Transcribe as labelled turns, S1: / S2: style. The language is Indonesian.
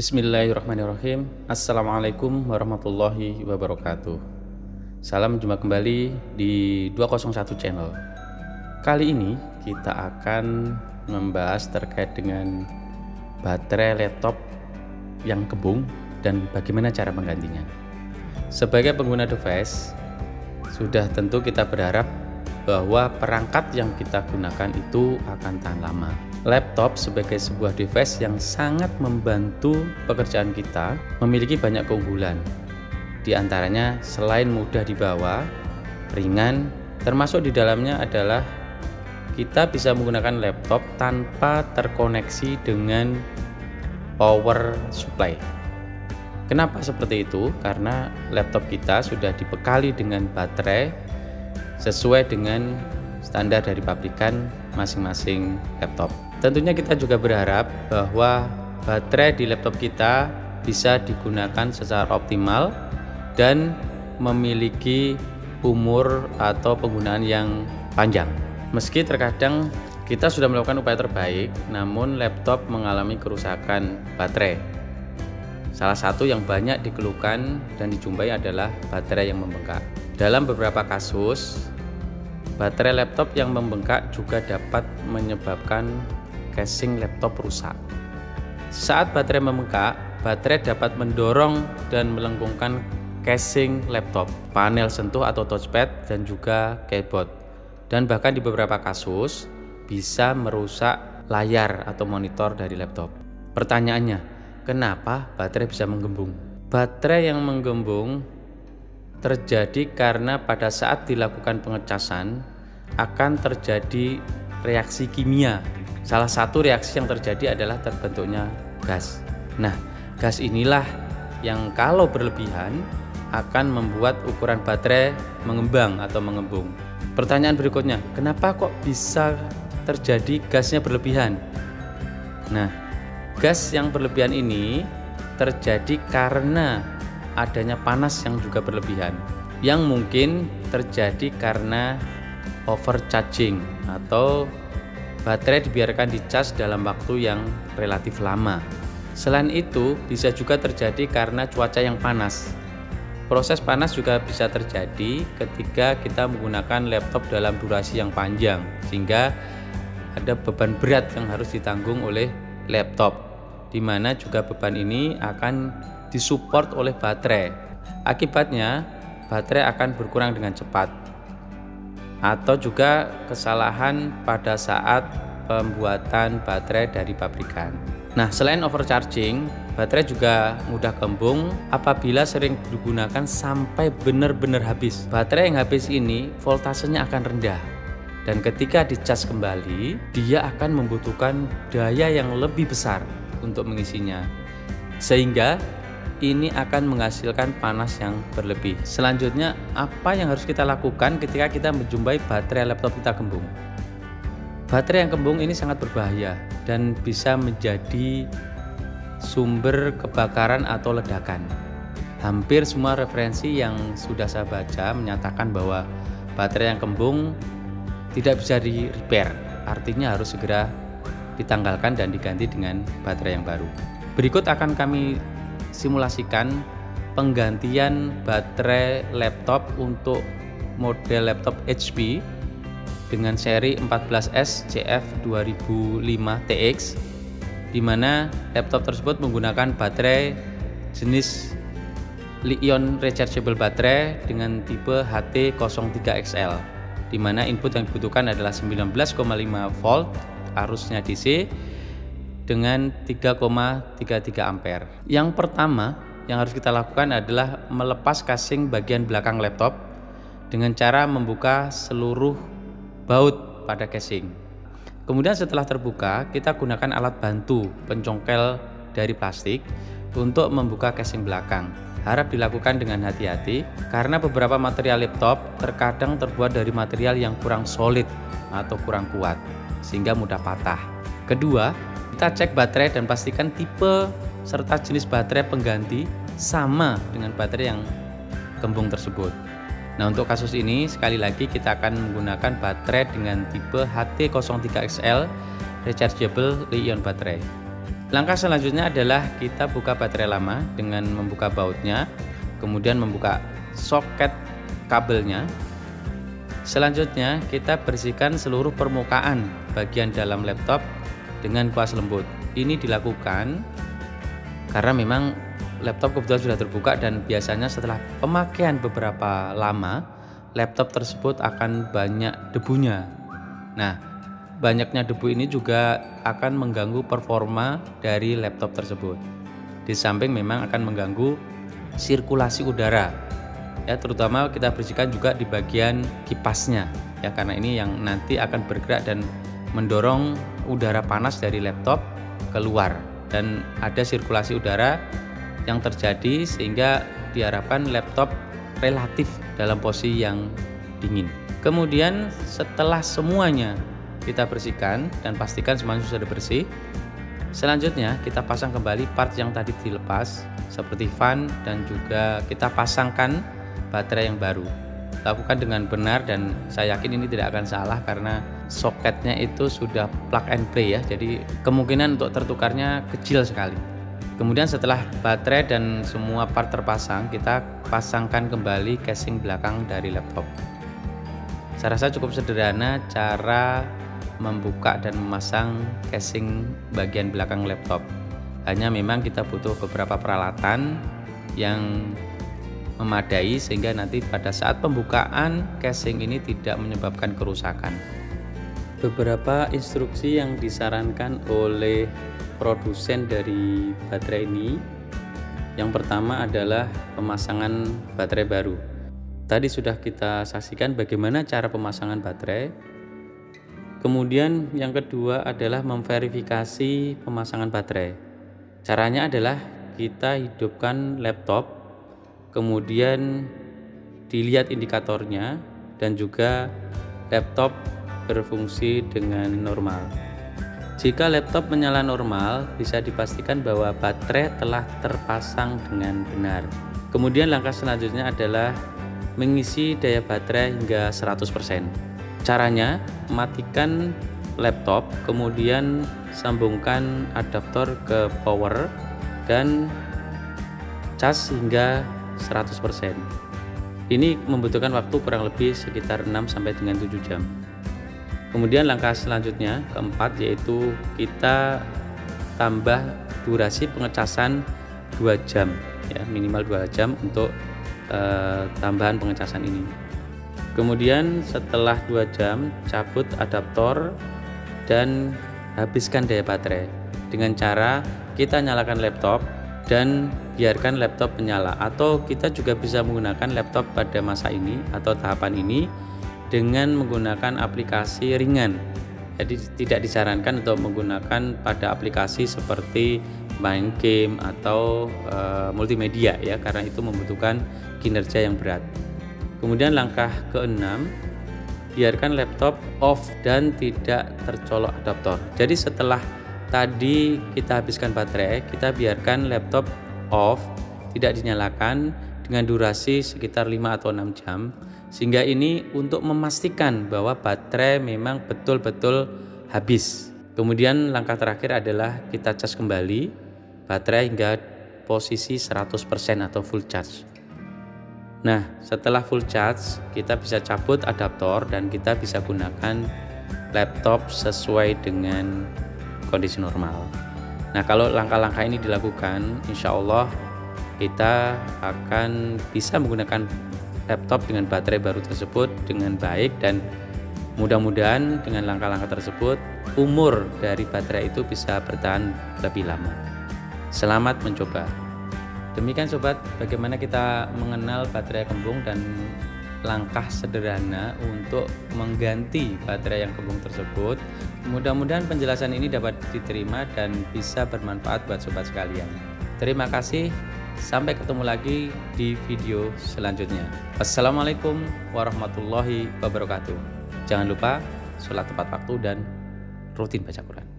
S1: Bismillahirrahmanirrahim. Assalamualaikum warahmatullahi wabarakatuh. Salam jumpa kembali di 201 channel. Kali ini kita akan membahas terkait dengan baterai laptop yang kembung dan bagaimana cara menggantinya. Sebagai pengguna device, sudah tentu kita berharap bahwa perangkat yang kita gunakan itu akan tahan lama. Laptop sebagai sebuah device yang sangat membantu pekerjaan kita memiliki banyak keunggulan. Di antaranya selain mudah dibawa, ringan, termasuk di dalamnya adalah kita bisa menggunakan laptop tanpa terkoneksi dengan power supply. Kenapa seperti itu? Karena laptop kita sudah dibekali dengan baterai sesuai dengan standar dari pabrikan masing-masing laptop. Tentunya kita juga berharap bahwa baterai di laptop kita bisa digunakan secara optimal dan memiliki umur atau penggunaan yang panjang. Meski terkadang kita sudah melakukan upaya terbaik, namun laptop mengalami kerusakan baterai. Salah satu yang banyak dikeluhkan dan dijumpai adalah baterai yang membengkak. Dalam beberapa kasus, baterai laptop yang membengkak juga dapat menyebabkan casing laptop rusak. Saat baterai membengkak, baterai dapat mendorong dan melengkungkan casing laptop, panel sentuh atau touchpad, dan juga keyboard. Dan bahkan di beberapa kasus bisa merusak layar atau monitor dari laptop. Pertanyaannya, kenapa baterai bisa menggembung? Baterai yang menggembung terjadi karena pada saat dilakukan pengecasan akan terjadi reaksi kimia. Salah satu reaksi yang terjadi adalah terbentuknya gas. Nah, gas inilah yang kalau berlebihan akan membuat ukuran baterai mengembang atau mengembung. Pertanyaan berikutnya, kenapa kok bisa terjadi gasnya berlebihan? Nah, gas yang berlebihan ini terjadi karena adanya panas yang juga berlebihan, yang mungkin terjadi karena overcharging atau baterai dibiarkan dicas dalam waktu yang relatif lama. Selain itu, bisa juga terjadi karena cuaca yang panas. Proses panas juga bisa terjadi ketika kita menggunakan laptop dalam durasi yang panjang, sehingga ada beban berat yang harus ditanggung oleh laptop, di mana juga beban ini akan disupport oleh baterai. Akibatnya, baterai akan berkurang dengan cepat. Atau juga kesalahan pada saat pembuatan baterai dari pabrikan. Nah, selain overcharging, baterai juga mudah kembung apabila sering digunakan sampai benar-benar habis. Baterai yang habis ini voltasenya akan rendah, dan ketika dicas kembali, dia akan membutuhkan daya yang lebih besar untuk mengisinya, sehingga ini akan menghasilkan panas yang berlebih. Selanjutnya, apa yang harus kita lakukan ketika kita menjumpai baterai laptop kita kembung? Baterai yang kembung ini sangat berbahaya dan bisa menjadi sumber kebakaran atau ledakan. Hampir semua referensi yang sudah saya baca menyatakan bahwa baterai yang kembung tidak bisa di-repair, artinya harus segera ditanggalkan dan diganti dengan baterai yang baru. Berikut akan kami simulasikan penggantian baterai laptop untuk model laptop HP dengan seri 14S CF2005TX, di mana laptop tersebut menggunakan baterai jenis Li-ion rechargeable baterai dengan tipe HT03XL, di mana input yang dibutuhkan adalah 19,5 volt arusnya DC dengan 3,33 ampere. Yang pertama yang harus kita lakukan adalah melepas casing bagian belakang laptop dengan cara membuka seluruh baut pada casing. Kemudian setelah terbuka, kita gunakan alat bantu pencongkel dari plastik untuk membuka casing belakang. Harap dilakukan dengan hati-hati karena beberapa material laptop terkadang terbuat dari material yang kurang solid atau kurang kuat sehingga mudah patah. Kedua, kita cek baterai dan pastikan tipe serta jenis baterai pengganti sama dengan baterai yang kembung tersebut. Nah, untuk kasus ini sekali lagi kita akan menggunakan baterai dengan tipe HT03XL rechargeable Li-ion baterai. Langkah selanjutnya adalah kita buka baterai lama dengan membuka bautnya, kemudian membuka soket kabelnya. Selanjutnya kita bersihkan seluruh permukaan bagian dalam laptop dengan kuas lembut. Ini dilakukan karena memang laptop kebetulan sudah terbuka dan biasanya setelah pemakaian beberapa lama, laptop tersebut akan banyak debunya. Nah, banyaknya debu ini juga akan mengganggu performa dari laptop tersebut. Di samping memang akan mengganggu sirkulasi udara. Ya, terutama kita bersihkan juga di bagian kipasnya ya, karena ini yang nanti akan bergerak dan mendorong udara panas dari laptop keluar dan ada sirkulasi udara yang terjadi sehingga diharapkan laptop relatif dalam posisi yang dingin. Kemudian setelah semuanya kita bersihkan dan pastikan semuanya sudah bersih, selanjutnya kita pasang kembali part yang tadi dilepas seperti fan dan juga kita pasangkan baterai yang baru. Lakukan dengan benar dan saya yakin ini tidak akan salah karena soketnya itu sudah plug and play ya, jadi kemungkinan untuk tertukarnya kecil sekali. Kemudian setelah baterai dan semua part terpasang, kita pasangkan kembali casing belakang dari laptop. Saya rasa cukup sederhana cara membuka dan memasang casing bagian belakang laptop. Hanya memang kita butuh beberapa peralatan yang memadai sehingga nanti pada saat pembukaan casing ini tidak menyebabkan kerusakan. Beberapa instruksi yang disarankan oleh produsen dari baterai ini, yang pertama adalah pemasangan baterai baru. Tadi sudah kita saksikan bagaimana cara pemasangan baterai. Kemudian yang kedua adalah memverifikasi pemasangan baterai. Caranya adalah kita hidupkan laptop, kemudian dilihat indikatornya dan juga laptop berfungsi dengan normal. Jika laptop menyala normal, bisa dipastikan bahwa baterai telah terpasang dengan benar. Kemudian langkah selanjutnya adalah mengisi daya baterai hingga 100%. Caranya, matikan laptop, kemudian sambungkan adaptor ke power dan cas hingga 100%. Ini membutuhkan waktu kurang lebih sekitar 6 sampai dengan 7 jam. Kemudian langkah selanjutnya keempat yaitu kita tambah durasi pengecasan 2 jam ya, minimal 2 jam untuk tambahan pengecasan ini. Kemudian setelah 2 jam cabut adaptor dan habiskan daya baterai dengan cara kita nyalakan laptop dan biarkan laptop menyala, atau kita juga bisa menggunakan laptop pada masa ini atau tahapan ini dengan menggunakan aplikasi ringan. Jadi tidak disarankan untuk menggunakan pada aplikasi seperti main game atau multimedia ya, karena itu membutuhkan kinerja yang berat. Kemudian langkah keenam, biarkan laptop off dan tidak tercolok adaptor. Jadi setelah tadi kita habiskan baterai, kita biarkan laptop off, tidak dinyalakan dengan durasi sekitar 5 atau 6 jam. Sehingga ini untuk memastikan bahwa baterai memang betul-betul habis. Kemudian langkah terakhir adalah kita cas kembali baterai hingga posisi 100% atau full charge. Nah, setelah full charge, kita bisa cabut adaptor dan kita bisa gunakan laptop sesuai dengan kondisi normal. Nah, kalau langkah-langkah ini dilakukan, insya Allah kita akan bisa menggunakan laptop dengan baterai baru tersebut dengan baik, dan mudah-mudahan dengan langkah-langkah tersebut umur dari baterai itu bisa bertahan lebih lama. Selamat mencoba. Demikian sobat, bagaimana kita mengenal baterai kembung dan langkah sederhana untuk mengganti baterai yang kembung tersebut. Mudah-mudahan penjelasan ini dapat diterima dan bisa bermanfaat buat sobat sekalian. Terima kasih, sampai ketemu lagi di video selanjutnya. Wassalamualaikum warahmatullahi wabarakatuh. Jangan lupa sholat tepat waktu dan rutin baca Quran.